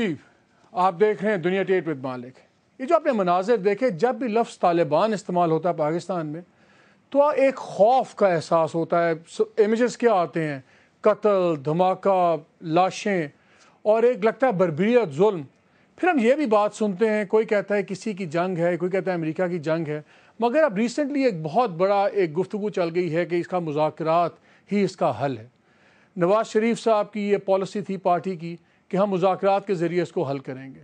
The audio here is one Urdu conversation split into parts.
جی آپ دیکھ رہے ہیں دنیا ٹیٹ ود مالک. یہ جو آپ نے مناظر دیکھے جب بھی لفظ طالبان استعمال ہوتا ہے پاکستان میں تو ایک خوف کا احساس ہوتا ہے. امیجز کیا آتے ہیں؟ قتل، دھماکہ، لاشیں اور ایک لگتا ہے بربریت، ظلم. پھر ہم یہ بھی بات سنتے ہیں کوئی کہتا ہے کسی کی جنگ ہے، کوئی کہتا ہے امریکہ کی جنگ ہے. مگر اب ریسنٹلی ایک بہت بڑا ایک گفتگو چل گئی ہے کہ اس کا مذاکرات ہی اس کا حل ہے. نواز شریف صاحب کی یہ پالیسی تھی پارٹی کی کہ ہم مذاکرات کے ذریعے اس کو حل کریں گے.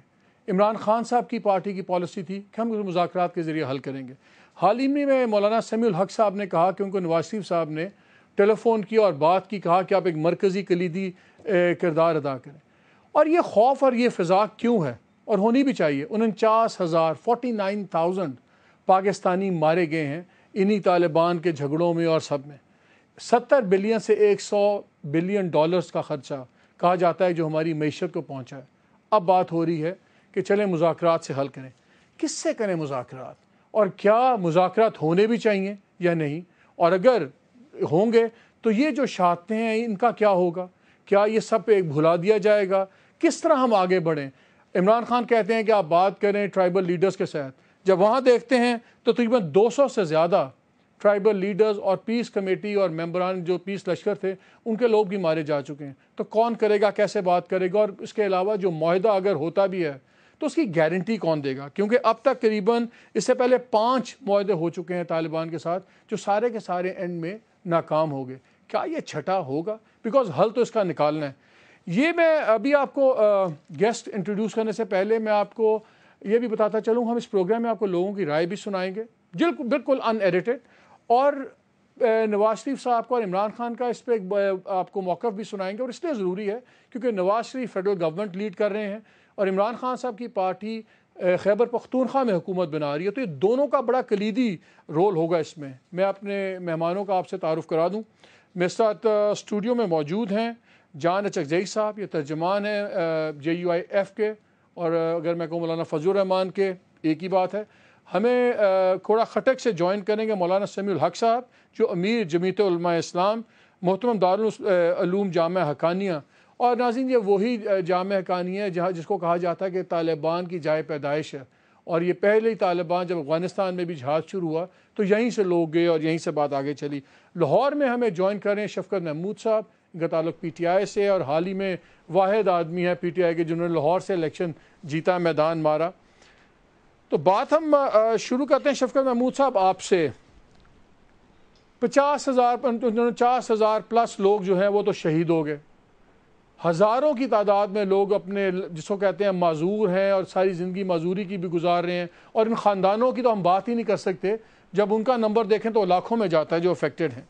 عمران خان صاحب کی پارٹی کی پالیسی تھی کہ ہم مذاکرات کے ذریعے حل کریں گے. حال ہی میں مولانا سمیع الحق صاحب نے کہا کہ ان کو نواز شریف صاحب نے ٹیلی فون کیا اور بات کی، کہا کہ آپ ایک مرکزی کلیدی کردار ادا کریں. اور یہ خوف اور یہ فضا کیوں ہے اور ہونی بھی چاہیے؟ 49,000 پاکستانی مارے گئے ہیں انہی طالبان کے جھگڑوں میں اور سب میں. 70 بلین سے 100 بلین ڈالرز کا خرچہ کہا جاتا ہے جو ہماری معیشت کو پہنچا ہے. اب بات ہو رہی ہے کہ چلیں مذاکرات سے حل کریں. کس سے کریں مذاکرات؟ اور کیا مذاکرات ہونے بھی چاہیے یا نہیں؟ اور اگر ہوں گے تو یہ جو شہادتیں ہیں ان کا کیا ہوگا؟ کیا یہ سب ایک بھلا دیا جائے گا؟ کس طرح ہم آگے بڑھیں؟ عمران خان کہتے ہیں کہ آپ بات کریں ٹرائبل لیڈرز کے ساتھ. جب وہاں دیکھتے ہیں تو تقریباً 200 سے زیادہ ٹرائبل لیڈرز اور پیس کمیٹی اور ممبران جو پیس لشکر تھے ان کے لوگ بھی مارے جا چکے ہیں. تو کون کرے گا، کیسے بات کرے گا؟ اور اس کے علاوہ جو معاہدہ اگر ہوتا بھی ہے تو اس کی گارنٹی کون دے گا؟ کیونکہ اب تک قریباً اس سے پہلے 5 معاہدے ہو چکے ہیں طالبان کے ساتھ جو سارے کے سارے اینڈ میں ناکام ہو گئے. کیا یہ چھٹا ہوگا؟ بیکاز حل تو اس کا نکالنا ہے. یہ میں ابھی آپ کو گیسٹ انٹروڈیوس کرنے سے پہلے میں آپ کو یہ بھی بتاتا چلوں، ہم اس پروگرام میں آپ کو لوگوں کی رائے بھی سنائیں گے بالکل ان ایڈیٹڈ، اور نواز شریف صاحب کو اور عمران خان کا اس پہ آپ کو موقف بھی سنائیں گے. اور اس لیے ضروری ہے کیونکہ Nawaz Sharif federal government lead کر رہے ہیں اور عمران خان صاحب کی پارٹی خیبر پختونخوا میں حکومت بنا رہی ہے. تو یہ دونوں کا بڑا کلیدی رول ہوگا اس میں. میں اپنے مہمانوں کا آپ سے تعارف کرا دوں. میرے ساتھ اسٹوڈیو میں موجود ہیں جان اچکزئی صاحب، یہ ترجمان ہیں JUIF کے، اور اگر میں کہوں مولانا فضل الرحمان کے ایک ہی بات ہے. ہمیں کھوڑا خٹک سے جوائن کریں گے مولانا سمیع الحق صاحب جو امیر جمیعت علماء اسلام محترم دارالعلوم جامعہ حقانیہ. اور ناظرین یہ وہی جامعہ حقانیہ ہے جس کو کہا جاتا ہے کہ طالبان کی جائے پیدائش ہے. اور یہ پہلے ہی طالبان جب افغانستان میں بھی جہاد شروع ہوا تو یہیں سے لوگ گئے اور یہیں سے بات آگے چلی. لاہور میں ہمیں جوائن کر رہے ہیں شفقت محمود صاحب، ان کا تعلق PTI سے، اور حال ہی میں واحد آدمی ہے PTI کے جنہوں نے لاہور سے الیکشن جیتا، میدان مارا. تو بات ہم شروع کرتے ہیں شفقت محمود صاحب آپ سے. 50,000 پلس لوگ جو ہیں وہ تو شہید ہو گئے. ہزاروں کی تعداد میں لوگ اپنے جس کو کہتے ہیں معذور ہیں اور ساری زندگی معذوری کی بھی گزار رہے ہیں. اور ان خاندانوں کی تو ہم بات ہی نہیں کر سکتے، جب ان کا نمبر دیکھیں تو لاکھوں میں جاتا ہے جو افیکٹڈ ہیں.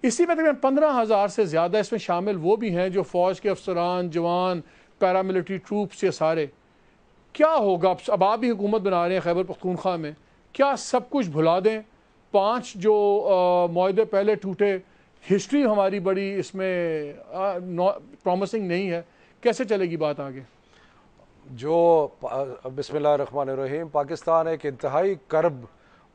اسی میں تقریباً 15,000 سے زیادہ اس میں شامل وہ بھی ہیں جو فوج کے افسران، جوان، پیراملٹری ٹروپس، یہ سارے. کیا ہوگا اب آپ بھی حکومت بنا رہے ہیں خیبر پختونخوا میں، کیا سب کچھ بھلا دیں؟ 5 جو معاہدے پہلے ٹوٹے، ہسٹری ہماری بڑی اس میں پرومسنگ نہیں ہے، کیسے چلے گی بات آگے؟ جو بسم اللہ الرحمن الرحیم، پاکستان ایک انتہائی کرب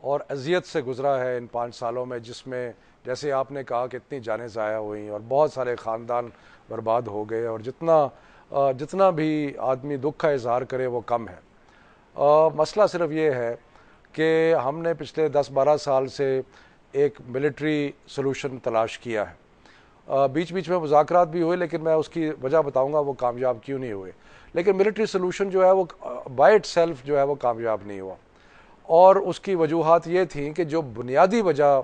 اور اذیت سے گزرا ہے ان 5 سالوں میں، جس میں جیسے آپ نے کہا کہ اتنی جانیں ضائع ہوئیں اور بہت سارے خاندان برباد ہو گئے، اور جتنا بھی آدمی دکھ کا اظہار کرے وہ کم ہے. مسئلہ صرف یہ ہے کہ ہم نے پچھلے 10-12 سال سے ایک ملٹری سلوشن تلاش کیا ہے. بیچ میں مذاکرات بھی ہوئے، لیکن میں اس کی وجہ بتاؤں گا وہ کامیاب کیوں نہیں ہوئے. لیکن ملٹری سلوشن جو ہے وہ بائی اٹ سیلف جو ہے وہ کامیاب نہیں ہوا، اور اس کی وجوہات یہ تھیں کہ جو بنیادی وجہ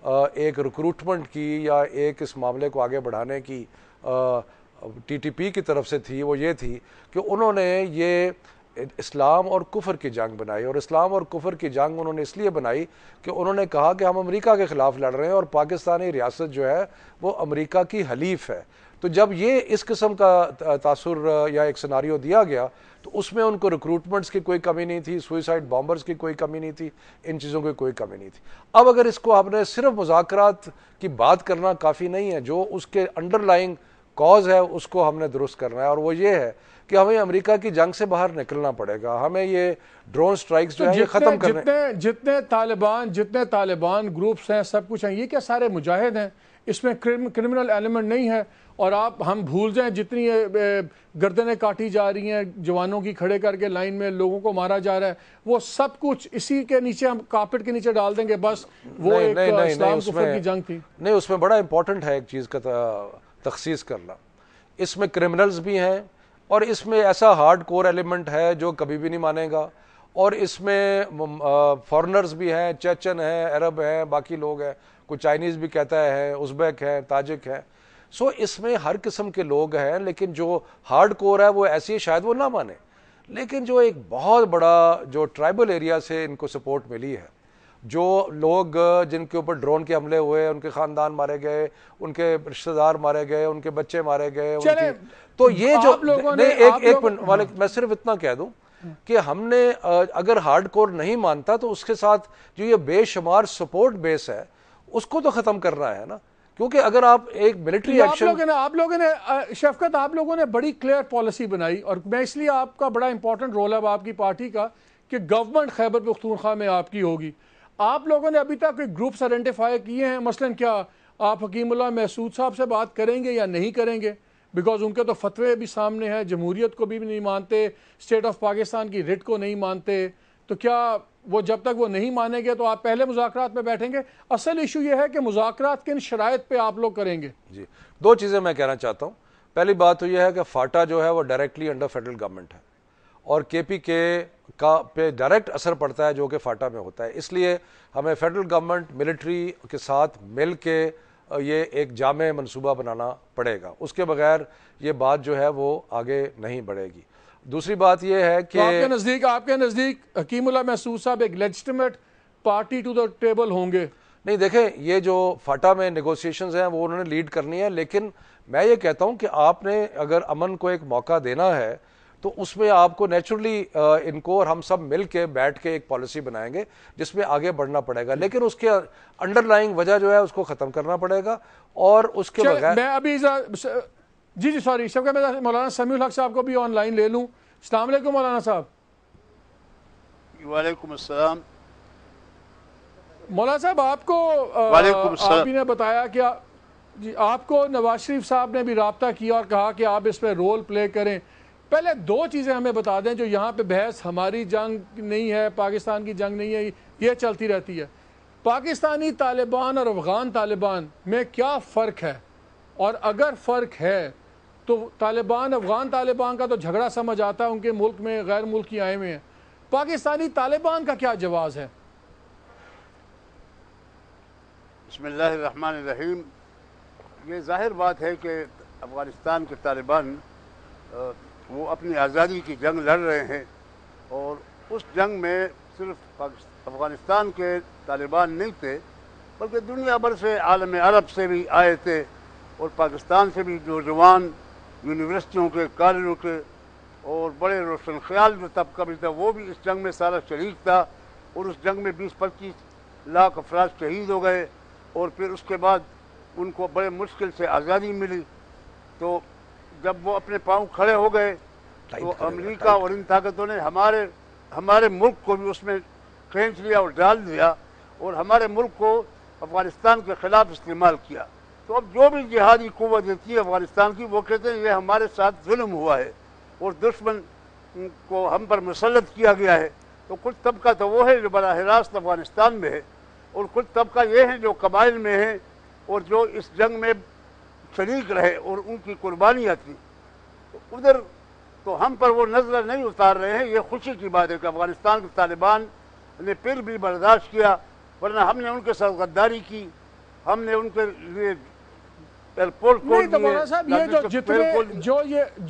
ایک ریکروٹمنٹ کی یا ایک اس معاملے کو آگے بڑھانے کی TTP کی طرف سے تھی، وہ یہ تھی کہ انہوں نے یہ اسلام اور کفر کی جنگ بنائی. اور اسلام اور کفر کی جنگ انہوں نے اس لیے بنائی کہ انہوں نے کہا کہ ہم امریکہ کے خلاف لڑ رہے ہیں اور پاکستانی ریاست جو ہے وہ امریکہ کی حلیف ہے. تو جب یہ اس قسم کا تاثر یا ایک سیناریو دیا گیا تو اس میں ان کو ریکروٹمنٹس کی کوئی کمی نہیں تھی، سوئسائڈ بامبرز کی کوئی کمی نہیں تھی، ان چیزوں کی کوئی کمی نہیں تھی. اب اگر اس کو آپ نے صرف مذاکرات کی بات کرنا کافی نہیں ہے، جو اس کے انڈر لائنگ کاز ہے اس کو ہم نے درست کرنا ہے، اور وہ یہ ہے کہ ہمیں امریکہ کی جنگ سے باہر نکلنا پڑے گا. ہمیں یہ ڈرون سٹرائکس جو ہیں یہ ختم کرنے. جتنے طالبان گروپس ہیں سب کچھ ہیں، یہ کیا سارے مجاہد ہیں؟ اس میں کرمنل ایلیمنٹ نہیں ہے، اور ہم بھول جائیں جتنی گردنیں کاٹی جا رہی ہیں جوانوں کی کھڑے کر کے لائن میں، لوگوں کو مارا جا رہا ہے، وہ سب کچھ اسی کے نیچے ہم کارپٹ کے نیچے ڈال دیں گے بس وہ ایک اسلام کفر کی جنگ تھی؟ نہیں، اس میں بڑا امپورٹنٹ ہے ایک چیز کا تخصیص کرنا. اس میں کرمنلز بھی ہیں اور اس میں ایسا ہارڈ کور ایلیمنٹ ہے جو کبھی بھی نہیں مانے گا، اور اس میں فارنرز بھی ہیں، چیچن ہیں، عرب ہیں، باقی لوگ ہیں، کوئی چائنیز بھی کہتا ہے، ازبیک ہیں، تاجک ہیں. سو اس میں ہر قسم کے لوگ ہیں، لیکن جو ہارڈ کور ہے وہ ایسی ہے شاید وہ نہ مانے، لیکن جو ایک بہت بڑا جو ٹرائبل ایریا سے ان کو سپورٹ ملی ہے، جو لوگ جن کے اوپر ڈرون کے حملے ہوئے، ان کے خاندان مارے گئے، ان کے رشتہ دار مارے گئے، ان کے بچے مارے گئے، تو یہ جو ایک منٹ میں صرف اتنا کہہ دوں کہ ہم نے اگر ہارڈ کور نہیں مانتا تو اس کے ساتھ جو یہ بے شمار سپورٹ بیس ہے اس کو تو ختم کرنا ہے نا، کیونکہ اگر آپ ایک ملٹری ایکشن آپ لوگوں نے شفقت، آپ لوگوں نے بڑی کلیئر پالیسی بنائی، اور میں اس لیے آپ کا بڑا امپورٹنٹ رول ہے آپ کی پارٹی کا کہ گورنمنٹ خیبر پختونخوا میں آپ کی ہوگی. آپ لوگوں نے ابھی تک گروپس آئیڈینٹیفائی کیے ہیں؟ مثلا کیا آپ حکیم اللہ محسود صاحب سے بات کریں گے یا نہیں کریں گے؟ بیکاز ان کے تو فتوے بھی سامنے ہیں، جمہوریت کو بھی نہیں مانتے، اسٹیٹ آف پاکستان کی رٹ کو نہیں مانتے، تو کیا وہ جب تک وہ نہیں مانیں گے تو آپ پہلے مذاکرات میں بیٹھیں گے؟ اصل ایشو یہ ہے کہ مذاکرات کن شرائط پہ آپ لوگ کریں گے؟ جی، دو چیزیں میں کہنا چاہتا ہوں. پہلی بات تو یہ ہے کہ فاٹا جو ہے وہ ڈائریکٹلی انڈر فیڈرل گورنمنٹ ہے، اور کے پی کے کا پہ ڈائریکٹ اثر پڑتا ہے جو کہ فاٹا میں ہوتا ہے. اس لیے ہمیں فیڈرل گورنمنٹ ملٹری کے ساتھ مل کے یہ ایک جامع منصوبہ بنانا پڑے گا، اس کے بغیر یہ بات جو ہے وہ آگے نہیں بڑھے گی. دوسری بات یہ ہے کہ آپ کے نزدیک حکیم اللہ محسود صاحب ایک legitimate party to the table ہوں گے؟ نہیں، دیکھیں یہ جو فاٹا میں نیگوسیشنز ہیں وہ انہوں نے لیڈ کرنی ہے، لیکن میں یہ کہتا ہوں کہ آپ نے اگر امن کو ایک موقع دینا ہے تو اس میں آپ کو نیچرلی ان کو اور ہم سب مل کے بیٹھ کے ایک پالیسی بنائیں گے جس میں آگے بڑھنا پڑے گا، لیکن اس کے انڈر لائنگ وجہ جو ہے اس کو ختم کرنا پڑے گا. اور اس کے بغیر میں ابھی جی سوری شب میں مولانا سمیع الحق صاحب کو بھی آن لائن لے لوں. السلام علیکم مولانا صاحب. وعلیکم السلام. مولانا صاحب آپ کو آپ ہی نے بتایا کہ جی آپ کو نواز شریف صاحب نے بھی رابطہ کیا اور کہا کہ آپ اس پہ رول پلے کریں. پہلے دو چیزیں ہمیں بتا دیں جو یہاں پہ بحث ہماری جنگ نہیں ہے، پاکستان کی جنگ نہیں ہے، یہ چلتی رہتی ہے. پاکستانی طالبان اور افغان طالبان میں کیا فرق ہے؟ اور اگر فرق ہے تو طالبان افغان طالبان کا تو جھگڑا سمجھ آتا ہے، ان کے ملک میں غیر ملکی آئے ہوئے ہیں. پاکستانی طالبان کا کیا جواز ہے؟ بسم اللہ الرحمن الرحیم. یہ ظاہر بات ہے کہ افغانستان کے طالبان وہ اپنی آزادی کی جنگ لڑ رہے ہیں، اور اس جنگ میں صرف افغانستان کے طالبان نہیں تھے بلکہ دنیا بھر سے، عالم عرب سے بھی آئے تھے، اور پاکستان سے بھی نوجوان یونیورسٹیوں کے، کالجوں کے اور بڑے روشن خیال جو طبقہ بھی تھا وہ بھی اس جنگ میں سارا شریک تھا. اور اس جنگ میں 20-25 لاکھ افراد شہید ہو گئے، اور پھر اس کے بعد ان کو بڑے مشکل سے آزادی ملی. تو جب وہ اپنے پاؤں کھڑے ہو گئے تو امریکہ اور ان طاقتوں نے ہمارے ملک کو بھی اس میں کھینچ لیا اور ڈال دیا، اور ہمارے ملک کو افغانستان کے خلاف استعمال کیا. تو اب جو بھی جہادی قوت دیتی ہے افغانستان کی، وہ کہتے ہیں یہ ہمارے ساتھ ظلم ہوا ہے اور دشمن کو ہم پر مسلط کیا گیا ہے. تو کچھ طبقہ تو وہ ہے جو براہ راست افغانستان میں ہے، اور کچھ طبقہ یہ ہیں جو قبائل میں ہیں اور جو اس جنگ میں شریک رہے اور ان کی قربانیاں تھیں. تو ادھر تو ہم پر وہ نظر نہیں اتار رہے ہیں. یہ خوشی کی بات ہے کہ افغانستان کے طالبان نے پھر بھی برداشت کیا، ورنہ ہم نے ان کے ساتھ غداری کی، ہم نے ان کے لیے ایئرپورٹ کھول دیے. مولانا صاحب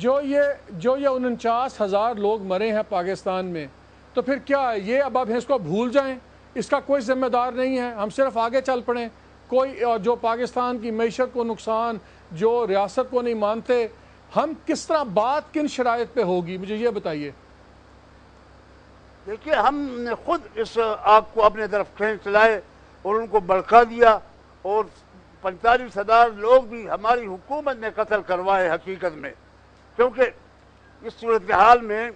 جو یہ 49,000 لوگ مرے ہیں پاکستان میں، تو پھر کیا ہے یہ؟ اب اس کو بھول جائیں، اس کا کوئی ذمہ دار نہیں ہے، ہم صرف آگے چل پڑیں. کوئی جو پاکستان کی معیشت کو نقصان، جو ریاست کو نہیں مانتے، ہم کس طرح بات کن شرائط پہ ہوگی مجھے یہ بتائیے. دیکھیے، ہم نے خود اس آگ کو اپنے طرف کھینچ لائے اور ان کو بڑھکا دیا، اور 45,000 لوگ بھی ہماری حکومت نے قتل کروائے حقیقت میں. کیونکہ اس صورتحال میں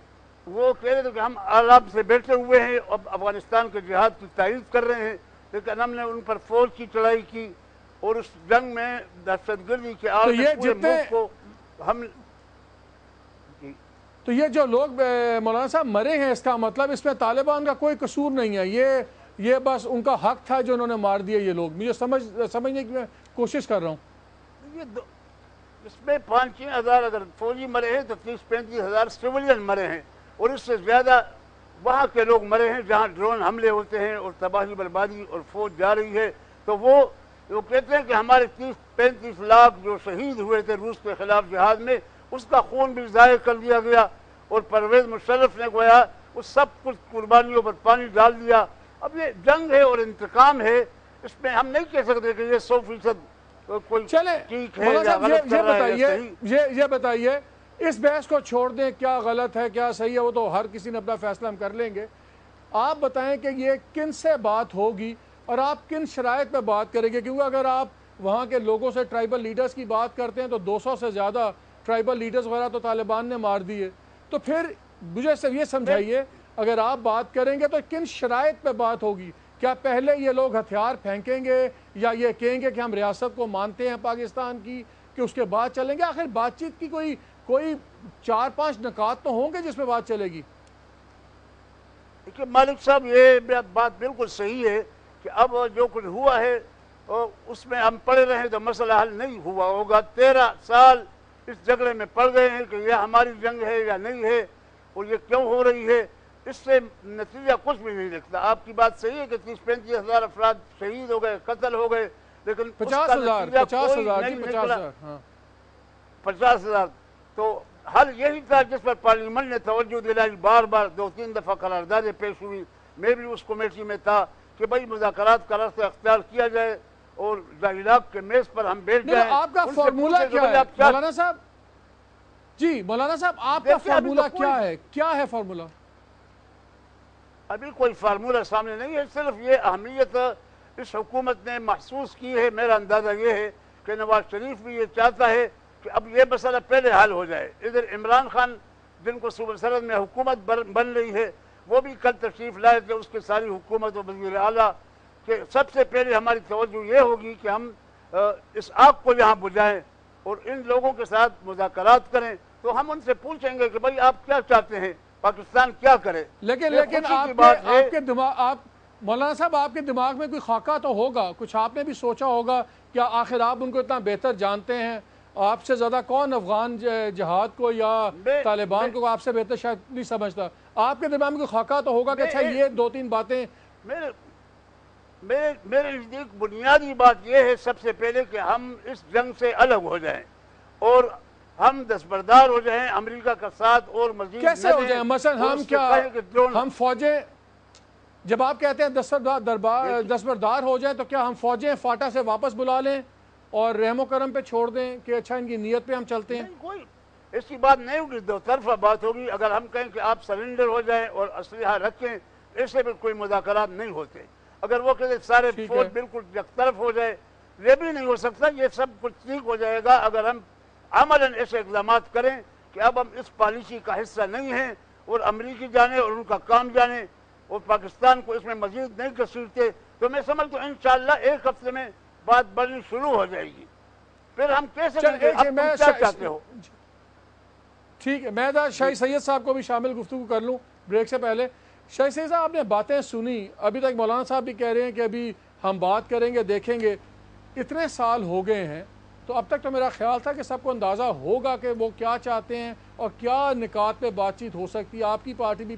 وہ کہہ رہے تھے کہ ہم آرام سے بیٹھے ہوئے ہیں، اب افغانستان کے جہاد کی تائید کر رہے ہیں، لیکن ہم نے ان پر فوج کی چڑھائی کی اور اس جنگ میں دہشت گردی کے آڑ میں پورے ملک کو ہم تو یہ جو لوگ مولانا صاحب مرے ہیں اس کا مطلب اس میں طالبان کا کوئی قصور نہیں ہے، یہ بس ان کا حق تھا جو انہوں نے مار دیا یہ لوگ؟ مجھے سمجھنے کی میں کوشش کر رہا ہوں۔ اس میں 5-6 ہزار اگر فوجی مرے ہیں تو 30-35 ہزار سویلین مرے ہیں، اور اس سے زیادہ وہاں کے لوگ مرے ہیں جہاں ڈرون حملے ہوتے ہیں اور تباہی بربادی اور فوج جا رہی ہے۔ تو وہ کہتے ہیں کہ ہمارے 30-35 لاکھ جو شہید ہوئے تھے روس کے خلاف جہاد میں، اس کا خون بھی ضائع کر دیا گیا، اور پرویز مشرف نے گویا اس سب کچھ قربانیوں پر پانی ڈال دیا۔ اب یہ جنگ ہے اور انتقام ہے، اس میں ہم نہیں کہہ سکتے کہ یہ 100% کوئی ٹھیک ہے یا غلط کر رہا ہے یا صحیح۔ یہ بتائیے اس بحث کو چھوڑ دیں، کیا غلط ہے کیا صحیح ہے وہ تو ہر کسی نے اپنا فیصلہ ہم کر لیں گے۔ آپ بتائیں کہ یہ کن سے بات ہوگی اور آپ کن شرائط پہ بات کریں گے، کیونکہ اگر آپ وہاں کے لوگوں سے ٹرائبل لیڈرز کی بات کرتے ہیں تو 200 سے زیادہ ٹرائبل لیڈرز وغیرہ تو طالبان نے مار دیے، تو پھر مجھے صرف یہ سمجھائیے اگر آپ بات کریں گے تو کن شرائط پہ بات ہوگی؟ کیا پہلے یہ لوگ ہتھیار پھینکیں گے یا یہ کہیں گے کہ ہم ریاست کو مانتے ہیں پاکستان کی، کہ اس کے بعد چلیں گے؟ آخر بات چیت کی کوئی 4-5 نکات تو ہوں گے جس پہ بات چلے گی۔ دیکھیے مالک صاحب، یہ بات بالکل صحیح ہے کہ اب جو کچھ ہوا ہے اس میں ہم پڑے رہے تو مسئلہ حل نہیں ہوا ہوگا۔ 13 سال اس جھگڑے میں پڑ گئے ہیں کہ یہ ہماری جنگ ہے یا نہیں ہے اور یہ کیوں ہو رہی ہے، اس سے نتیجہ کچھ بھی نہیں دکھتا۔ آپ کی بات صحیح ہے کہ 30-35 ہزار افراد شہید ہو گئے، قتل ہو گئے، لیکن 50 ہزار تو حل یہی تھا جس پر پارلیمنٹ نے توجہ دلائی، بار بار 2-3 دفعہ قراردادیں پیش ہوئی، میں بھی اس کمیٹی میں تھا کہ بھائی مذاکرات کا راستہ اختیار کیا جائے اور ذائلاق کے میز پر ہم بیٹھ جائیں۔ آپ کا فارمولہ کیا ہے مولانا صاحب؟ جی مولانا صاحب آپ کا فارمولہ کیا ہے فارمولہ؟ ابھی کوئی فارمولہ سامنے نہیں ہے، صرف یہ اہمیت اس حکومت نے محسوس کی ہے۔ میرا اندازہ یہ ہے کہ نواز شریف بھی یہ چاہتا ہے کہ اب یہ مسئلہ پہلے حل ہو جائے۔ ادھر عمران خان جن کو صوبہ سرحد میں حکومت بن رہی ہے وہ بھی کل تشریف لائے تھے، اس کی ساری حکومت و وزیر اعلیٰ، کہ سب سے پہلے ہماری توجہ یہ ہوگی کہ ہم اس آگ کو یہاں بجھائیں اور ان لوگوں کے ساتھ مذاکرات کریں۔ تو ہم ان سے پوچھیں گے کہ بھائی آپ کیا چاہتے ہیں، پاکستان کیا کرے؟ لیکن مولانا صاحب آپ کے دماغ میں کوئی خاکہ تو ہوگا، کچھ آپ نے بھی سوچا ہوگا، کیا آخر آپ ان کو اتنا بہتر جانتے ہیں؟ آپ سے زیادہ کون افغان جہاد کو یا طالبان کو آپ سے بہتر شاید نہیں سمجھتا۔ آپ کے دماغ میں کوئی خاکہ تو ہوگا کہ اچھا یہ 2-3 باتیں۔ میرے نزدیک بنیادی بات یہ ہے سب سے پہلے کہ ہم اس جنگ سے الگ ہو جائیں اور ہم دستبردار ہو جائیں امریکہ کا ساتھ، اور مزید کیسے ہو جائیں؟ مثلا ہم فوجیں، جب آپ کہتے ہیں دستبردار ہو جائیں تو کیا ہم فوجیں فاٹا سے واپس بلا لیں اور رحم و کرم پہ چھوڑ دیں کہ اچھا ان کی نیت پہ ہم چلتے ہیں؟ کوئی ایسی بات نہیں ہوگی، دو طرفہ بات ہوگی۔ اگر ہم کہیں کہ آپ سرنڈر ہو جائیں اور اسلحہ رکھیں، ایسے بھی کوئی مذاکرات نہیں ہوتے۔ اگر وہ کہتے سارے فوج بالکل یک طرف ہو جائے، یہ بھی نہیں ہو سکتا۔ یہ سب کچھ ٹھیک ہو جائے گا اگر ہم عملاً ایسے اقدامات کریں کہ اب ہم اس پالیسی کا حصہ نہیں ہیں اور امریکی جانے اور ان کا کام جانے اور پاکستان کو اس میں مزید نہیں گھسیٹتے۔ تو میں سمجھتا ہوں انشاءاللہ 1 ہفتے میں بات بڑھنی شروع ہو جائے گی، پھر ہم کہہ سکیں گے اب تم کیا چاہتے ہو۔ ٹھیک ہے، میں شاہی سید صاحب کو بھی شامل گفتگو کر لوں بریک سے پہلے۔ شاہی سید صاحب آپ نے باتیں سنی، ابھی تک مولانا صاحب بھی کہہ رہے ہیں کہ ابھی ہم بات کریں گے دیکھیں گے، اتنے سال ہو گئے ہیں تو اب تک تو میرا خیال تھا کہ سب کو اندازہ ہوگا کہ وہ کیا چاہتے ہیں اور کیا نکات پہ بات چیت ہو سکتی ہے۔ آپ کی پارٹی بھی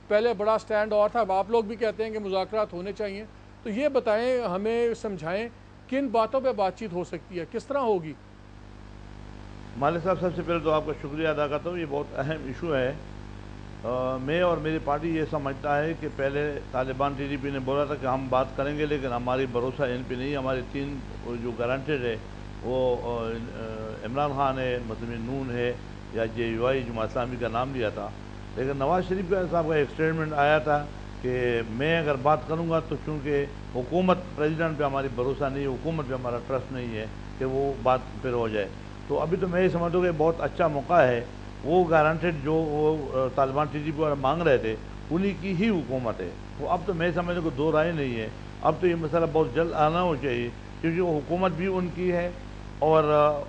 پہلے بڑا سٹینڈ اور تھا، آپ لوگ بھی کہتے ہیں کہ مذاکرات ہونے چاہیے، تو یہ بتائیں ہمیں، سمجھائیں کن باتوں پہ بات چیت ہو سکتی ہے، کس طرح ہوگی؟ مالک صاحب سب سے پہلے تو آپ کا شکریہ ادا کرتا ہوں، یہ بہت اہم ایشو ہے۔ میں اور میری پارٹی یہ سمجھتا ہے کہ پہلے طالبان ٹی ڈی پی نے بولا تھا کہ ہم بات کریں گے لیکن ہماری بھروسہ ان پہ نہیں، ہمارے 3 جو گارنٹیڈ ہے وہ عمران خان ہے، مسلم نون ہے یا JUI جماعت اسلامی کا نام لیا تھا، لیکن نواز شریف صاحب کا ایک اسٹیٹمنٹ آیا تھا کہ میں اگر بات کروں گا تو چونکہ حکومت پریزیڈنٹ پہ ہماری بھروسہ نہیں ہے، حکومت پہ ہمارا ٹرسٹ نہیں ہے کہ وہ بات پھر ہو جائے، تو ابھی تو میں یہ سمجھتا ہوں کہ بہت اچھا موقع ہے۔ وہ گارنٹیڈ جو وہ طالبان ٹی ڈی پی والے مانگ رہے تھے انہی کی ہی حکومت ہے، وہ اب تو میں سمجھتا ہوں کہ 2 رائے نہیں ہے۔ اب تو یہ مسئلہ بہت جلد آنا ہو چاہیے کیونکہ وہ حکومت بھی ان کی ہے اور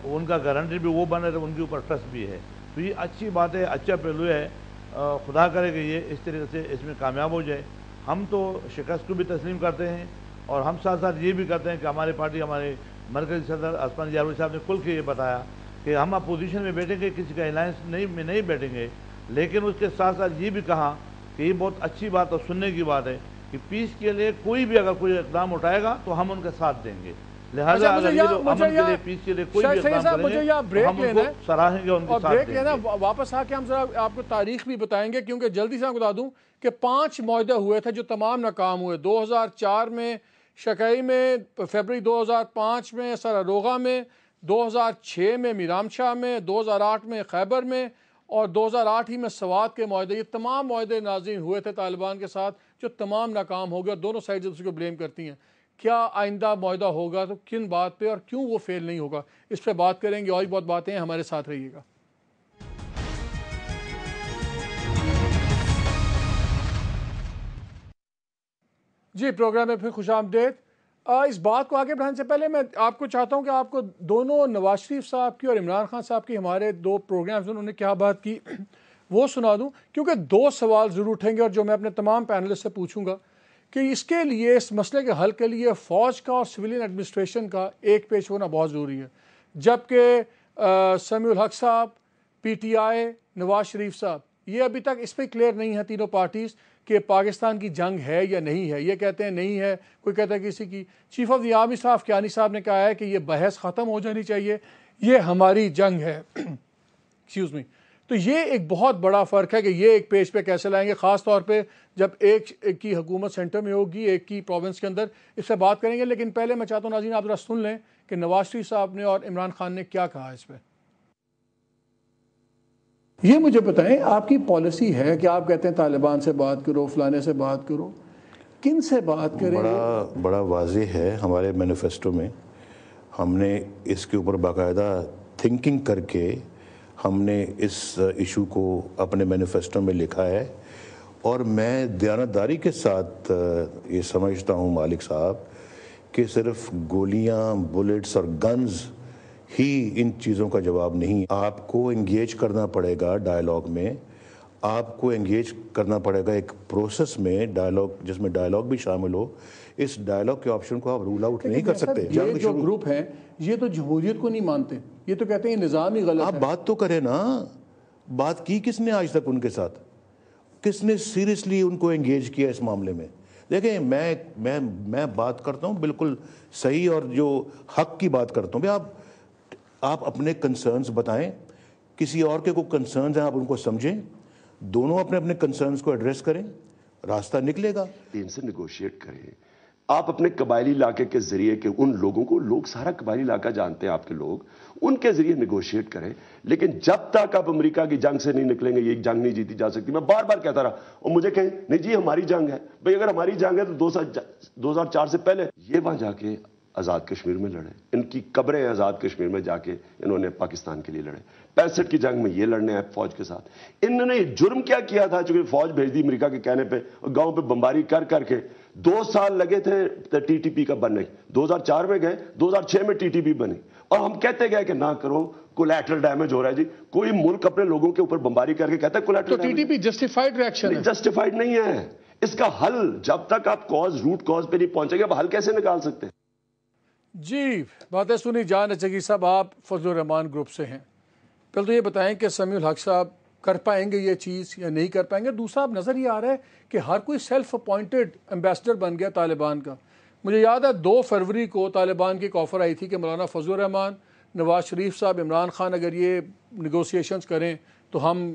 ان کا گارنٹی بھی وہ بنے تو ان کے اوپر ٹرسٹ بھی ہے. تو یہ اچھی بات ہے, اچھا پہلو ہے. خدا کرے کہ یہ اس طریقے سے اس میں کامیاب ہو جائے. ہم تو شکست کو بھی تسلیم کرتے ہیں اور ہم ساتھ ساتھ یہ بھی کرتے ہیں کہ ہماری پارٹی, ہمارے مرکزی صدر عثمان جاروی صاحب نے کھل کے یہ بتایا کہ ہم اپوزیشن میں بیٹھیں گے, کسی کا الائنس نہیں بیٹھیں گے, لیکن اس کے ساتھ ساتھ یہ بھی کہا کہ یہ بہت اچھی بات اور سننے کی بات ہے کہ پیس کے لیے کوئی بھی اگر کوئی اقدام اٹھائے گا تو ہم ان کا ساتھ دیں گے. لہٰذا اگر یہ لوگ امن کے لیے, پیس کے لیے کوئی بھی اقدام کریں گے تو ہم ان کو سراہیں گے, ان کے ساتھ دیں گے. واپس آ کے ہم ذرا آپ کو تاریخ بھی بتائیں گے, کیونکہ جلدی سے میں بتا دوں کہ 5 معاہدے ہوئے تھے جو تمام ناکام ہوئے. 2004 میں شکئی میں, فیبرری 2005 میں سراروغا میں, 2006 میں میرام شاہ میں, 2008 میں خیبر میں اور 2008 ہی میں سوات کے معاہدے. یہ تمام معاہدے ناظرین ہوئے تھے طالبان کے ساتھ جو تمام ناکام ہو گئے, اور دونوں سائڈ اس کو بلیم کرتی ہیں. کیا آئندہ معاہدہ ہوگا تو کن بات پہ اور کیوں وہ فیل نہیں ہوگا, اس پہ بات کریں گے. اور بھی بہت باتیں ہیں, ہمارے ساتھ رہیے گا. جی, پروگرام میں پھر خوش آمدید. اس بات کو آگے بڑھانے سے پہلے میں آپ کو چاہتا ہوں کہ آپ کو دونوں نواز شریف صاحب کی اور عمران خان صاحب کی, ہمارے 2 پروگرامز انہوں نے کیا بات کی وہ سنا دوں, کیونکہ 2 سوال ضرور اٹھیں گے اور جو میں اپنے تمام پینلسٹ سے پوچھوں گا کہ اس کے لیے, اس مسئلے کے حل کے لیے فوج کا اور سویلین ایڈمنسٹریشن کا ایک پیش ہونا بہت ضروری ہے. جبکہ سمیع الحق صاحب, P T I, Nawaz Sharif صاحب, یہ ابھی تک اس پہ کلیئر نہیں ہے تینوں پارٹیز کہ پاکستان کی جنگ ہے یا نہیں ہے. یہ کہتے ہیں نہیں ہے, کوئی کہتا ہے کسی کی. چیف آف دی آرمی صاحب کیانی صاحب نے کہا ہے کہ یہ بحث ختم ہو جانی چاہیے, یہ ہماری جنگ ہے. Excuse me. تو یہ ایک بہت بڑا فرق ہے کہ یہ ایک پیج پہ کیسے لائیں گے, خاص طور پہ جب ایک کی حکومت سینٹر میں ہوگی, ایک کی پروونس کے اندر. اس سے بات کریں گے, لیکن پہلے میں چاہتا ہوں ناظرین آپ ذرا سن لیں کہ نواز شریف صاحب نے اور عمران خان نے کیا کہا اس پہ. یہ مجھے بتائیں, آپ کی پالیسی ہے کہ آپ کہتے ہیں طالبان سے بات کرو, فلانے سے بات کرو, کن سے بات کریں؟ بڑا واضح ہے ہمارے مینیفیسٹو میں. ہم نے اس کے اوپر باقاعدہ تھنکنگ کر کے ہم نے اس ایشو کو اپنے مینیفیسٹو میں لکھا ہے, اور میں دیانتداری کے ساتھ یہ سمجھتا ہوں مالک صاحب کہ صرف گولیاں, بلٹس اور گنز ہی ان چیزوں کا جواب نہیں. آپ کو انگیج کرنا پڑے گا ڈائیلاگ میں, آپ کو انگیج کرنا پڑے گا ایک پروسیس میں, ڈائیلاگ جس میں ڈائیلاگ بھی شامل ہو. اس ڈائیلاگ کے آپشن کو آپ رول آؤٹ نہیں کر سکتے. یہ جو گروپ ہیں یہ تو جمہوریت کو نہیں مانتے, یہ تو کہتے ہیں نظام ہی غلط ہے. آپ بات تو کریں نا, بات کی کس نے آج تک ان کے ساتھ, کس نے سیریسلی ان کو انگیج کیا اس معاملے میں؟ دیکھیں میں بات کرتا ہوں بالکل صحیح اور جو حق کی بات کرتا ہوں. آپ اپنے کنسرنز بتائیں, کسی اور کے کوئی کنسرنز ہیں آپ ان کو سمجھیں, دونوں اپنے اپنے کنسرنز کو ایڈریس کریں, راستہ نکلے گا. ان سے نیگوشیٹ کریں. آپ اپنے قبائلی علاقے کے ذریعے کہ ان لوگوں کو, لوگ سارا قبائلی علاقہ جانتے ہیں آپ کے لوگ, ان کے ذریعے نیگوشیٹ کریں. لیکن جب تک آپ امریکہ کی جنگ سے نہیں نکلیں گے یہ جنگ نہیں جیتی جا سکتی. میں بار بار کہتا رہا, اور مجھے کہیں نہیں جی ہماری جنگ ہے. بھئی اگر ہماری جنگ ہے تو 2004 سے پہلے یہ وہاں جا کے آزاد کشمیر میں لڑے, ان کی قبریں آزاد کشمیر میں جا کے انہوں نے پاکستان کے لیے لڑے. 65 کی جنگ میں یہ لڑنے آئے فوج کے ساتھ. انہوں نے جرم کیا کیا تھا, چونکہ فوج بھیج دی امریکہ کے کہنے پہ, گاؤں پہ بمباری کر کے 2 سال لگے تھے ٹی ٹی پی کا بننے. 2004 میں گئے, 2006 میں ٹی ٹی پی بنی, اور ہم کہتے گئے کہ نہ کرو, کولیٹرل ڈیمیج ہو رہا ہے. جی کوئی ملک اپنے لوگوں کے اوپر بمباری کر کے کہتا ہے collateral damage, T T P justified reaction ہے. جسٹیفائڈ نہیں ہے. اس کا حل جب تک آپ روٹ کاز پہ نہیں پہنچیں گے, اب حل کیسے نکال سکتے ہیں؟ جی باتیں سنی. جان اچگی صاحب, آپ فضل الرحمان گروپ سے ہیں, پہلے تو یہ بتائیں کہ سمیع الحق صاحب کر پائیں گے یہ چیز یا نہیں کر پائیں گے؟ دوسرا اب نظر یہ آ رہا ہے کہ ہر کوئی سیلف اپوائنٹڈ ایمبیسڈر بن گیا طالبان کا. مجھے یاد ہے 2 فروری کو طالبان کی ایک آفر آئی تھی کہ مولانا فضل الرحمان, نواز شریف صاحب, عمران خان اگر یہ نیگوسیشنز کریں تو ہم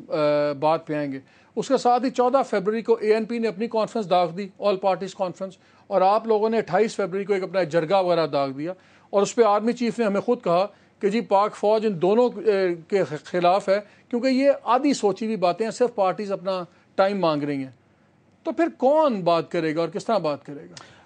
بات پہ آئیں گے. اس کے ساتھ ہی 14 فروری کو ANP نے اپنی کانفرنس داغ دی, آل پارٹیز کانفرنس, اور آپ لوگوں نے 28 فروری کو ایک اپنا جرگہ وغیرہ داغ دیا, اور اس پہ آرمی چیف نے ہمیں خود کہا کہ جی پاک فوج ان دونوں کے خلاف ہے, کیونکہ یہ آدھی سوچی ہوئی باتیں ہیں, صرف پارٹیز اپنا ٹائم مانگ رہی ہیں. تو پھر کون بات کرے گا اور کس طرح بات کرے گا؟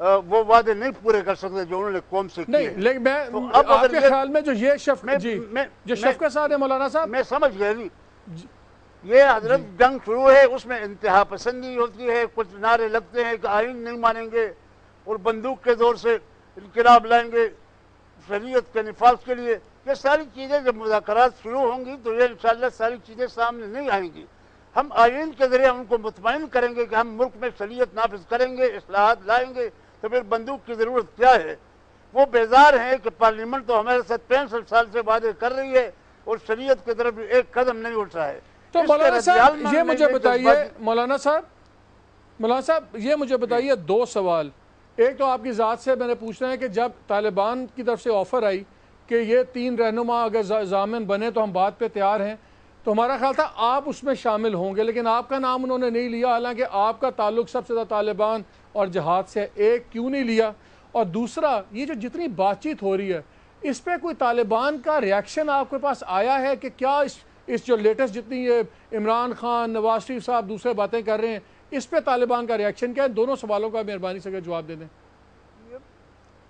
وہ وعدے نہیں پورے کر سکتے جو انہوں نے قوم سے کیے. نہیں لیکن میں تو اب آپ اگر کے خیال میں جو یہ جو شفقت صاحب ہے مولانا صاحب میں سمجھ گیا جی یہ حضرت جنگ شروع ہے, اس میں انتہا پسندی ہوتی ہے, کچھ نعرے لگتے ہیں کہ آئین نہیں مانیں گے اور بندوق کے دور سے انقلاب لائیں گے شریعت کے نفاذ کے لیے. یہ ساری چیزیں جب مذاکرات شروع ہوں گی تو یہ انشاءاللہ ساری چیزیں سامنے نہیں آئیں گی. ہم آئین کے ذریعے ان کو مطمئن کریں گے کہ ہم ملک میں شریعت نافذ کریں گے, اصلاحات لائیں گے, تو پھر بندوق کی ضرورت کیا ہے. وہ بیزار ہیں کہ پارلیمنٹ تو ہمارے ساتھ 65 سال سے وعدے کر رہی ہے اور شریعت کی طرف ایک قدم نہیں اٹھ رہا ہے. تو مولانا صاحب یہ مجھے بتائیے, مولانا صاحب یہ مجھے بتائیے دو سوال. ایک تو آپ کی ذات سے میں نے پوچھنا ہے کہ جب طالبان کی طرف سے آفر آئی کہ یہ 3 رہنما اگر ضامن بنے تو ہم بات پہ تیار ہیں, تو ہمارا خیال تھا آپ اس میں شامل ہوں گے, لیکن آپ کا نام انہوں نے نہیں لیا, حالانکہ آپ کا تعلق سب سے زیادہ طالبان اور جہاد سے. ایک کیوں نہیں لیا؟ اور دوسرا یہ جو جتنی بات چیت ہو رہی ہے اس پہ کوئی طالبان کا ریاکشن آپ کے پاس آیا ہے کہ کیا اس جو لیٹسٹ جتنی یہ عمران خان, نواز شریف صاحب دوسرے باتیں کر رہے ہیں اس پہ طالبان کا ریاکشن کیا ہے؟ دونوں سوالوں کا مہربانی سے جواب دے دیں.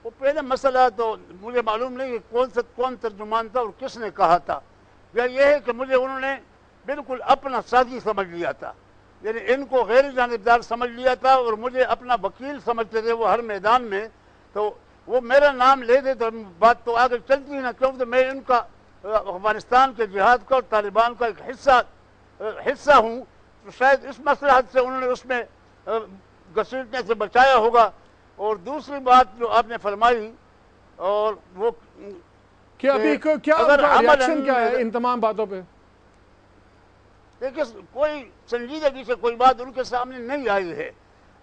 وہ پہلا مسئلہ تو مجھے معلوم نہیں کہ کون ترجمان تھا اور کس نے کہا تھا. یا یہ ہے کہ مجھے انہوں نے بالکل اپنا ساتھی سمجھ لیا تھا, یعنی ان کو غیر جانبدار سمجھ لیا تھا اور مجھے اپنا وکیل سمجھتے تھے وہ ہر میدان میں. تو وہ میرا نام لے دے تو بات تو آگے چلتی نہ, کیونکہ میں ان کا افغانستان کے جہاد کا اور طالبان کا ایک حصہ ہوں. تو شاید اس مصلحت سے انہوں نے اس میں گھسیٹنے سے بچایا ہوگا. اور دوسری بات جو آپ نے فرمائی اور وہ کہ ابھی کیا ریاکشن کیا ہے ان تمام باتوں پہ؟ دیکھیں کوئی سنجیدگی سے کوئی بات ان کے سامنے نہیں آئی ہے.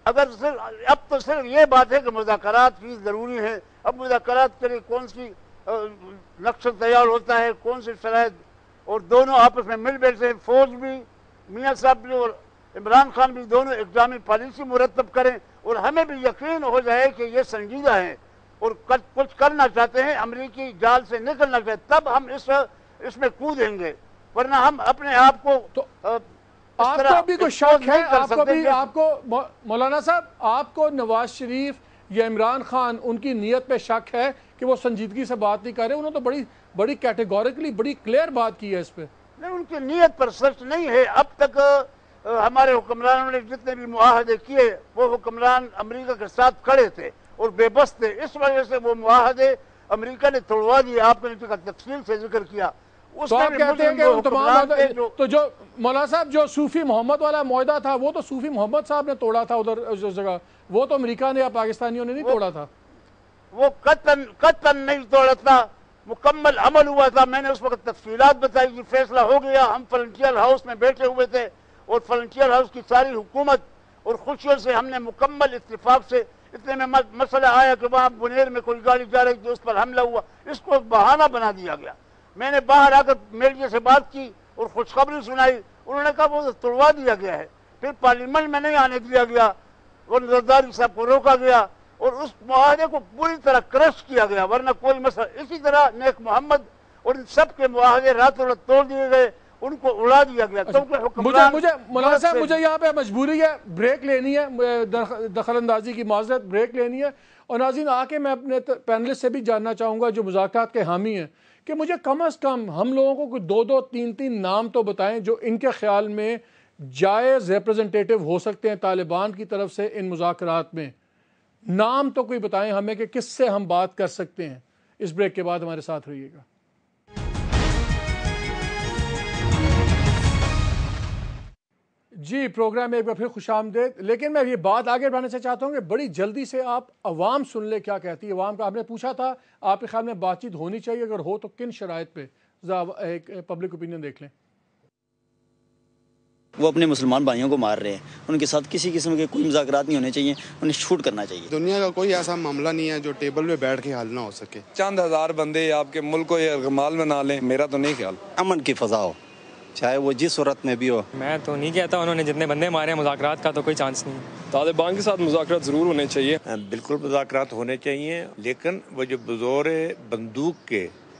اگر اب تو صرف یہ بات ہے کہ مذاکرات بھی ضروری ہیں. اب مذاکرات کے لیے کون سی نقشہ تیار ہوتا ہے, کون سی شرائط, اور دونوں آپس میں مل بیٹھے ہیں. فوج بھی, میاں صاحب بھی اور عمران خان بھی دونوں اقدامی پالیسی مرتب کریں اور ہمیں بھی یقین ہو جائے کہ یہ سنجیدہ ہیں اور کچھ کرنا چاہتے ہیں, امریکی جال سے نکلنا چاہتے, تب ہم اس میں کودیں گے. ورنہ ہم اپنے آپ کو آپ کو بھی کوئی شک ہے, آپ کو مولانا صاحب آپ کو نواز شریف یا عمران خان ان کی نیت پہ شک ہے کہ وہ سنجیدگی سے بات نہیں کر رہے؟ انہوں نے تو بڑی کیٹیگوریکلی بڑی کلیئر بات کی ہے اس پہ. نہیں, ان کی نیت پر سچ نہیں ہے. اب تک ہمارے حکمرانوں نے جتنے بھی معاہدے کیے وہ حکمران امریکہ کے ساتھ کھڑے تھے اور بے بس تھے. اس وجہ سے وہ معاہدے امریکہ نے توڑوا دیے. آپ نے ان کا تفصیل سے ذکر کیا. تو آپ کہتے ہیں کہ تمام تو جو مولانا صاحب جو صوفی محمد والا معاہدہ تھا وہ تو صوفی محمد صاحب نے توڑا تھا ادھر اس جگہ, وہ تو امریکہ نے یا پاکستانیوں نے نہیں توڑا تھا. وہ قطعاً نہیں توڑا تھا, مکمل عمل ہوا تھا. میں نے اس وقت تفصیلات بتائی کہ فیصلہ ہو گیا. ہم فرنٹیئر ہاؤس میں بیٹھے ہوئے تھے اور فرنٹیئر ہاؤس کی ساری حکومت اور خوشیوں سے ہم نے مکمل اتفاق سے, اتنے میں مسئلہ آیا کہ وہاں بنیر میں کوئی گاڑی جا رہی تھی, اس پر حملہ ہوا. اس کو بہانہ بنا دیا گیا. میں نے باہر آ کر میڈیا سے بات کی اور خوشخبری سنائی. انہوں نے کہا وہ توڑوا دیا گیا ہے. پھر پارلیمنٹ میں نہیں آنے دیا گیا اور زرداری صاحب کو روکا گیا اور اس معاہدے کو پوری طرح کرش کیا گیا. ورنہ کوئی مسئلہ. اسی طرح نیک محمد اور ان سب کے معاہدے راتوں رات توڑ دیے گئے, ان کو اڑا دیا گیا. مولانا صاحب مجھے یہاں پہ مجبوری ہے, بریک لینی ہے, دخل اندازی کی معذرت, بریک لینی ہے. اور ناظرین آ کے میں اپنے پینلسٹ سے بھی جاننا چاہوں گا جو مذاکرات کے حامی ہیں کہ مجھے کم از کم ہم لوگوں کو کوئی 2 3 نام تو بتائیں جو ان کے خیال میں جائز ریپرزنٹیٹیو ہو سکتے ہیں طالبان کی طرف سے ان مذاکرات میں. نام تو کوئی بتائیں ہمیں کہ کس سے ہم بات کر سکتے ہیں. اس بریک کے بعد ہمارے ساتھ رہیے گا. جی پروگرام میں ایک بار پھر خوش آمدید. لیکن میں یہ بات آگے بڑھانے سے چاہتا ہوں کہ بڑی جلدی سے آپ عوام سن لے کیا کہتی ہے عوام کا. آپ نے پوچھا تھا آپ کے خیال میں بات چیت ہونی چاہیے, اگر ہو تو کن شرائط پہ؟ ایک پبلک اوپینین دیکھ لیں. وہ اپنے مسلمان بھائیوں کو مار رہے ہیں, ان کے ساتھ کسی قسم کے کوئی مذاکرات نہیں ہونے چاہیے, انہیں شوٹ کرنا چاہیے. دنیا کا کوئی ایسا معاملہ نہیں ہے جو ٹیبل پہ بیٹھ کے حل نہ ہو سکے. چند ہزار بندے آپ کے ملک کو یہ ارغمال میں نہ لیں, میرا تو نہیں خیال. امن کی فضا ہو چاہے وہ جس صورت میں بھی ہو. میں تو نہیں کہتا انہوں نے جتنے بندے مارے ہیں مذاکرات کا تو کوئی چانس نہیں. طالبان کے ساتھ مذاکرات ضرور ہونے چاہیے. بالکل مذاکرات ہونے چاہیے, لیکن وہ جو بزور بندوق کے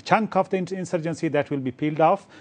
chunk of the insurgency that will be peeled off,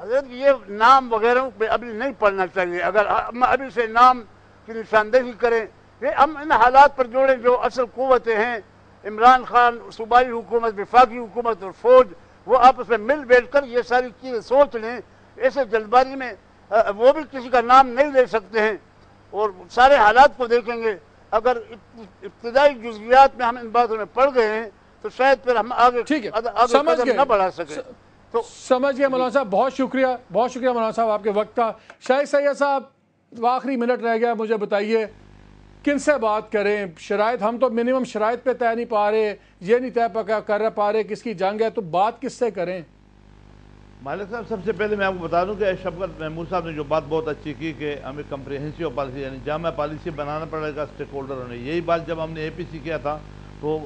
حضرت یہ نام وغیرہ پہ ابھی نہیں پڑھنا چاہیے. اگر ہم ابھی سے نام کی نشاندہی کریں، ہم ان حالات پر جوڑیں جو اصل قوتیں ہیں. عمران خان، صوبائی حکومت، وفاقی حکومت اور فوج، وہ آپس میں مل بیٹھ کر یہ ساری چیزیں سوچ لیں. ایسے جلد بازی میں وہ بھی کسی کا نام نہیں لے سکتے ہیں اور سارے حالات کو دیکھیں گے. اگر ابتدائی جزئیات میں ہم ان باتوں میں پڑ گئے ہیں تو شاید پھر ہم آگے قدم نہ بڑھا سکیں. تو سمجھ گئے مولانا صاحب، بہت شکریہ مولانا صاحب آپ کے وقت کا. شاہد سید صاحب آخری منٹ رہ گیا، مجھے بتائیے کن سے بات کریں؟ شرائط ہم تو منیمم شرائط پہ طے نہیں پا رہے، یہ نہیں طے کر پا رہے کس کی جنگ ہے، تو بات کس سے کریں؟ مالک صاحب، سب سے پہلے میں آپ کو بتا دوں کہ شفقت محمود صاحب نے جو بات بہت اچھی کی کہ ہمیں کمپریہنسو پالیسی یعنی جامع پالیسی بنانا پڑے گا اسٹیک ہولڈروں نے. یہی بات جب ہم نے اے پی سی کیا تھا تو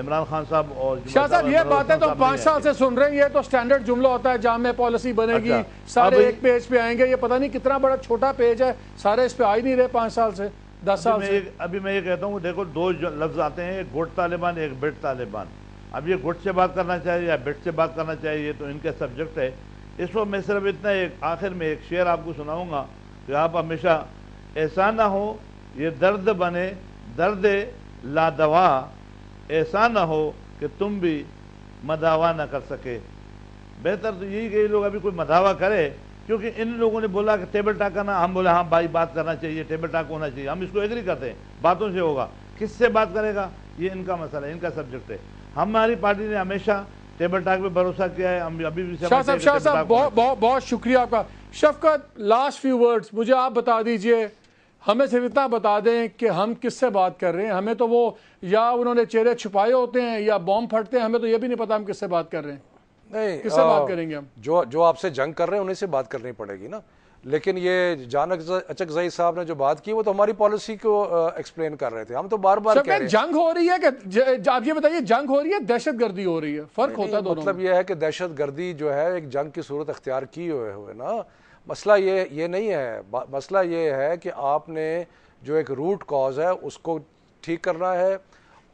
عمران خان صاحب اور شاہ صاحب یہ باتیں تو 5 سال سے سن رہے ہیں. یہ تو سٹینڈرڈ جملہ ہوتا ہے جامع پالیسی بنے گی، سارے ایک پیج پہ آئیں گے. یہ پتہ نہیں کتنا بڑا چھوٹا پیج ہے، سارے اس پہ آ ہی نہیں رہے 5 سال سے 10 سال سے. ابھی میں یہ کہتا ہوں، دیکھو 2 لفظ آتے ہیں، ایک گٹ طالبان، ایک بٹ طالبان. اب یہ گٹ سے بات کرنا چاہیے یا بٹ سے بات کرنا چاہیے، یہ تو ان کے سبجیکٹ ہے. اس وقت میں صرف اتنا آخر میں ایک شعر آپ کو سناؤں گا کہ آپ ہمیشہ ایسا نہ ہو یہ درد بنے درد لا دوا، ایسا نہ ہو کہ تم بھی مداوا نہ کر سکے. بہتر تو یہی کہ یہ لوگ ابھی کوئی مداوا کرے، کیونکہ ان لوگوں نے بولا کہ ٹیبل ٹاک کرنا، ہم بولے ہاں بھائی بات کرنا چاہیے، ٹیبل ٹاک ہونا چاہیے. ہم اس کو ایگری کرتے ہیں، باتوں سے ہوگا، کس سے بات کرے گا یہ ان کا مسئلہ ہے، ان کا سبجیکٹ ہے. ہماری پارٹی نے ہمیشہ ٹیبل ٹاک پہ بھروسہ کیا ہے. ہم ابھی بھی شاہ صاحب بہت شکریہ آپ کا. شفقت، لاسٹ فیو ورڈز مجھے آپ بتا دیجئے، ہمیں صرف اتنا بتا دیں کہ ہم کس سے بات کر رہے ہیں. ہمیں تو وہ یا انہوں نے چہرے چھپائے ہوتے ہیں یا بوم پھٹتے ہیں، ہمیں تو یہ بھی نہیں پتا ہم کس سے بات کر رہے ہیں. نہیں، کس سے بات کریں گے ہم؟ جو آپ سے جنگ کر رہے ہیں انہیں سے بات کرنی پڑے گی نا. لیکن یہ جان اچکزئی صاحب نے جو بات کی وہ تو ہماری پالیسی کو ایکسپلین کر رہے تھے. ہم تو بار بار کہہ رہے ہیں جنگ ہو رہی ہے کہ آپ یہ بتائیے جنگ ہو رہی ہے دہشت گردی ہو رہی ہے، فرق ہوتا ہے دونوں. مطلب یہ ہے کہ دہشت گردی جو ہے ایک جنگ کی صورت اختیار کی ہوئے نا. مسئلہ یہ نہیں ہے، مسئلہ یہ ہے کہ آپ نے جو ایک روٹ کاز ہے اس کو ٹھیک کرنا ہے.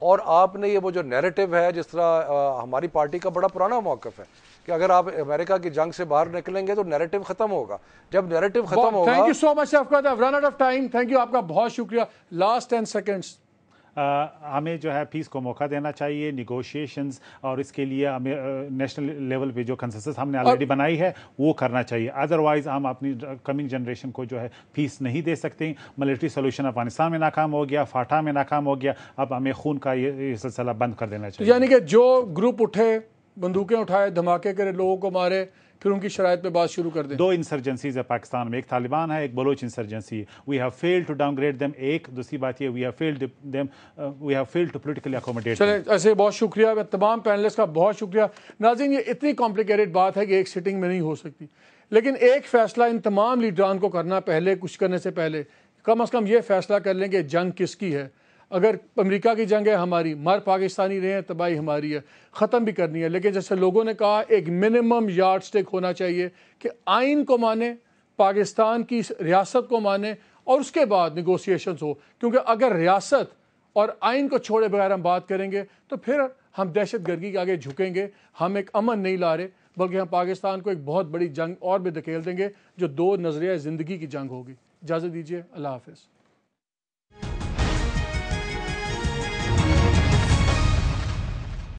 اور آپ نے یہ وہ جو نیریٹو ہے، جس طرح ہماری پارٹی کا بڑا پرانا موقف ہے کہ اگر آپ امریکہ کی جنگ سے باہر نکلیں گے تو نیریٹو ختم ہوگا. جب نیریٹو ختم ہوگا. تھینک یو سو مچ شفقت، I've run out of time. Thank you, آپ کا بہت شکریہ. Last 10 seconds. ہمیں جو ہے پیس کو موقع دینا چاہیے، نیگوشیشنز، اور اس کے لیے ہمیں نیشنل لیول پہ جو کنسنسس ہم نے آلریڈی بنائی ہے وہ کرنا چاہیے. ادروائز ہم اپنی کمنگ جنریشن کو جو ہے پیس نہیں دے سکتے. ملٹری سولوشن افغانستان میں ناکام ہو گیا، فاٹا میں ناکام ہو گیا، اب ہمیں خون کا یہ سلسلہ بند کر دینا چاہیے. یعنی کہ جو گروپ اٹھے، بندوقیں اٹھائے، دھماکے کرے، لوگوں کو مارے، پھر ان کی شرائط پہ بات شروع کر دیں. 2 انسرجنسیز ہے پاکستان میں، ایک طالبان ہے، ایک Baloch insurgency. We have failed to downgrade them. ایک دوسری بات یہ we have failed to politically accommodate. چلیں ایسے بہت شکریہ، میں تمام پینلسٹ کا بہت شکریہ. ناظرین یہ اتنی کمپلیکیٹڈ بات ہے کہ ایک سٹنگ میں نہیں ہو سکتی، لیکن ایک فیصلہ ان تمام لیڈران کو کرنا پہلے، کچھ کرنے سے پہلے کم از کم یہ فیصلہ کر لیں کہ جنگ کس کی ہے. اگر امریکہ کی جنگ ہے ہماری، مر پاکستانی رہے ہیں، تباہی ہماری ہے، ختم بھی کرنی ہے. لیکن جیسے لوگوں نے کہا ایک منیمم یارڈ سٹک ہونا چاہیے کہ آئین کو مانے، پاکستان کی ریاست کو مانے، اور اس کے بعد نیگوسیشنز ہو. کیونکہ اگر ریاست اور آئین کو چھوڑے بغیر ہم بات کریں گے تو پھر ہم دہشت گردی کے آگے جھکیں گے. ہم ایک امن نہیں لا رہے، بلکہ ہم پاکستان کو ایک بہت بڑی جنگ اور بھی دھکیل دیں گے جو 2 نظریہ زندگی کی جنگ ہوگی. اجازت دیجیے، اللہ حافظ.